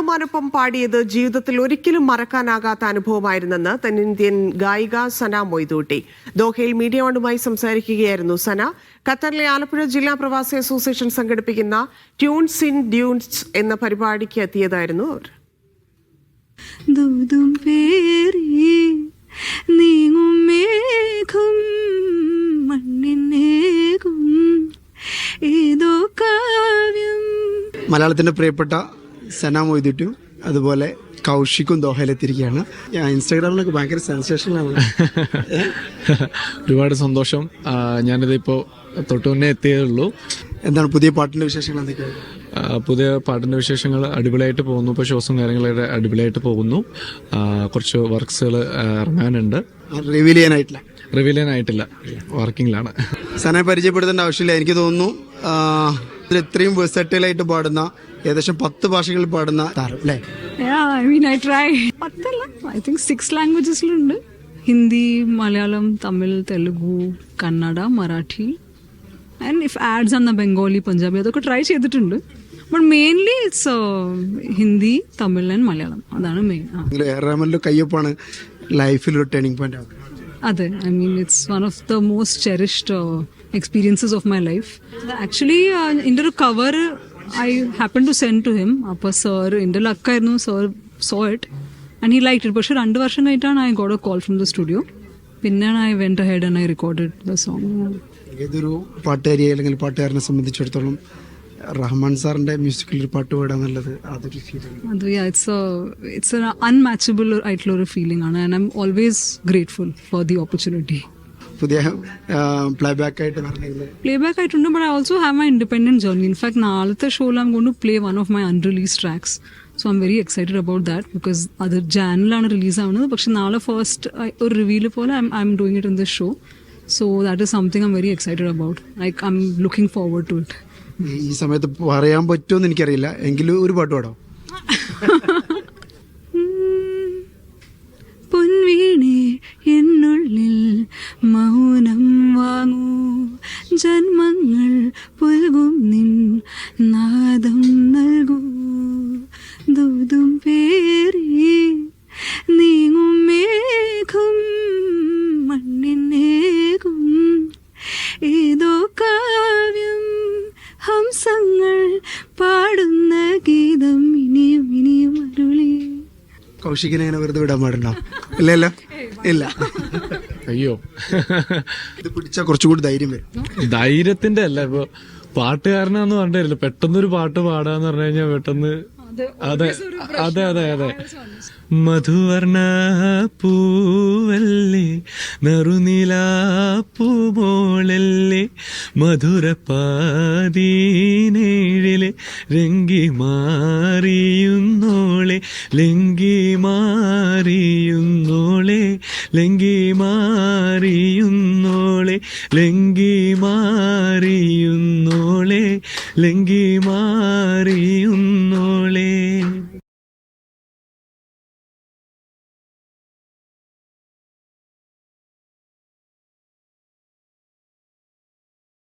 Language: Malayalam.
റഹ്മാനൊപ്പം പാടിയത് ജീവിതത്തിൽ ഒരിക്കലും മറക്കാനാകാത്ത അനുഭവമായിരുന്നെന്ന് തെന്നിന്ത്യൻ ഗായിക സന മൊയ്തൂട്ടി. ദോഹയിൽ മീഡിയ വണ്ണുമായി സംസാരിക്കുകയായിരുന്നു സന. ഖത്തറിലെ ആലപ്പുഴ ജില്ലാ പ്രവാസി അസോസിയേഷൻ സംഘടിപ്പിക്കുന്ന ട്യൂൺസ് ഇൻ ഡ്യൂൺസ് എന്ന പരിപാടിക്ക് എത്തിയതായിരുന്നു അവർ. മലയാളത്തിന്റെ പ്രിയപ്പെട്ട സന മൊയ്തൂട്ടും അതുപോലെ കൗശിക്കും ദോഹയിലെത്തിയിരിക്കുകയാണ്. ഇൻസ്റ്റാഗ്രാമിലൊക്കെ ഭയങ്കര സെൻസേഷനാണ്. ഒരുപാട് സന്തോഷം. ഞാനിതിപ്പോൾ തൊട്ട് മുന്നേ എത്തിയേ ഉള്ളൂ. എന്താണ് പുതിയ പാട്ടിന്റെ വിശേഷങ്ങൾ? എന്തൊക്കെയാണ് പുതിയ പാട്ടിന്റെ വിശേഷങ്ങൾ? അടിപൊളിയായിട്ട് പോകുന്നു. ഇപ്പോൾ ഷോസും കാര്യങ്ങളൊക്കെ അടിപൊളിയായിട്ട് പോകുന്നു. കുറച്ച് വർക്ക്സുകൾ ഇറങ്ങാനുണ്ട്. റിവീൽ ചെയ്യാനായിട്ടില്ല, വർക്കിങ്ങിലാണ്. സനയെ പരിചയപ്പെടുത്തേണ്ട ആവശ്യമില്ല. എനിക്ക് തോന്നുന്നു ഇത്രയും വെർസറ്റൈലായിട്ട് പാടുന്ന ഏകദേശം 10 ഭാഷകളിൽ പാടുന്ന താരം അല്ലേ? I think 6 ലാംഗ്വേജസിലുണ്ട്. Hindi, Malayalam, Tamil, Telugu, Kannada, Marathi and if ads ആണ് ബംഗാളി, പഞ്ചാബി, അതൊക്കെ ട്രൈ ചെയ്തിട്ടുണ്ട്. But mainly it's Hindi, Tamil and Malayalam. അതാണ് മെയിൻ. കയ്യൊപ്പാണ് ലൈഫിൽ ഒരു ടേണിംഗ് പോയിന്റ്. അതെ, I mean it's one of the most cherished experiences of my life. Actually, in the cover, I happened to send to him. Appa sir, in the luck, sir saw it and he liked it. But 2 വർഷം കഴിഞ്ഞിട്ടാണ് I got a call from the studio. പിന്നെ I went ahead and I recorded the song. ഏതൊരു പാട്ടുകാരിയെ അല്ലെങ്കിൽ പാട്ടുകാരനെ സംബന്ധിച്ചിടത്തോളം റഹ്മാൻ സാറിന്റെ മ്യൂസിക്കിൽ ഒരു പാട്ട് പാടാന്നുള്ളത് അതൊരു ഫീലിംഗ്. അത് it's an unmatchable ആയിട്ടുള്ള ഒരു ഫീലിംഗ് ആണ്. And I'm always grateful for the opportunity. പുതിയ പ്ലേബാക്ക് ആയിട്ടുണ്ട്. But I also have my independent journey. In fact നാളത്തെ ഷോയിൽ I'm going to play one of my unreleased tracks. So I M very excited about that because അത് ജാനിലാണ് റിലീസ് ആവുന്നത്. പക്ഷെ നാളെ ഫസ്റ്റ് ഒരു റിവീൽ പോലെ I'm doing it in this show. So that is something I M very excited about. Like I'm looking forward to it. ഈ സമയത്ത് പറയാൻ പറ്റുമെന്ന് എനിക്കറിയില്ല, എങ്കിലും ഒരു പാട്ട് പാടാം. പൊൻവീണേ എന്നുള്ളിൽ മൗനം വാങ്ങൂ, ജന്മങ്ങൾ പുൽകും നിൻ നാദം നൽകൂ, ദൂതും പേരി നീങ്ങും മേഘം മണ്ണിനേകും ഏതോ കാവ്യം ഹംസങ്ങൾ പാടുന്ന ഗീതം ഇനിയും ഇനിയും അരുളി. കൗശികിനെ അങ്ങനെ വെറുതെ വിടാൻ പാടുണ്ടോ? ഇല്ലല്ലോ, ഇല്ല. അയ്യോ, ഇത് പിടിച്ചാൽ കുറച്ചുകൂടി ധൈര്യം വരും. ധൈര്യത്തിന്റെ അല്ല, ഇപ്പൊ പാട്ടുകാരനാന്ന് പറഞ്ഞില്ല, പെട്ടെന്നൊരു പാട്ട് പാടാന്ന് പറഞ്ഞു കഴിഞ്ഞാൽ പെട്ടെന്ന്. അതെ അതെ അതെ അതെ. മധുവർണ പൂവല്ലേ, നറുനിലാ പൂമോളല്ലേ, മധുരപ്പാതീനേഴിലെ രംഗി മാറിയുന്നോളെ, ലംഗി മാറിയുന്നോളെ, ലംഗി മാറിയുന്നോളെ, ലംഗി മാറിയുന്നോളെ, ലംഗി മാറിയുന്നോളെ.